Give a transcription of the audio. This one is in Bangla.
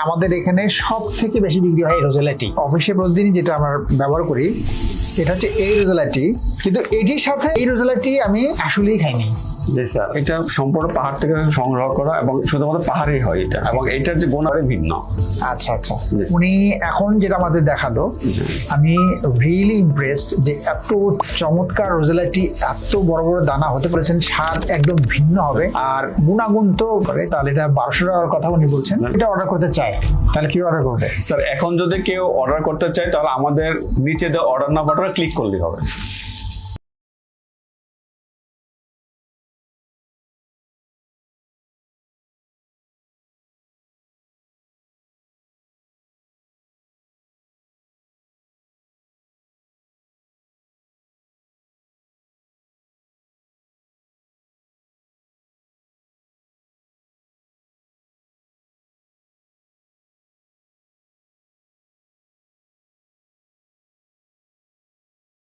আমাদের এখানে সব থেকে বেশি বিক্রি হয় রোজেলা টি। অফিসে প্রতিদিনই যেটা আমরা ব্যবহার করি এটা হচ্ছে এই রোজেলা টি, কিন্তু এটির সাথে এই রোজেলা টি আমি আসলেই খাইনি। জি স্যার, এটা সম্পূর্ণ পাহাড় থেকে সংগ্রহ করা এবং শুধুমাত্র পাহাড়েই হয় এটা, এবং এটার যে গুণ আরো ভিন্ন। আচ্ছা আচ্ছা, উনি এখন যেটা আমাদের দেখালো, আমি রিয়েলি ইমপ্রেসড যে এত চমৎকার রোজেলা টি, এত বড় বড় দানা হতে পারেছেন, স্বাদ একদম ভিন্ন হবে আর গুণাগুণ তো করে। তাহলে এটা 1200 টাকার কথা উনি বলছেন, এটা অর্ডার করতে চাই, তাহলে কি অর্ডার করবে? স্যার এখন যদি কেউ অর্ডার করতে চায় তাহলে আমাদের নিচে দেওয়া অর্ডার নাম্বারটা ক্লিক করলেই হবে।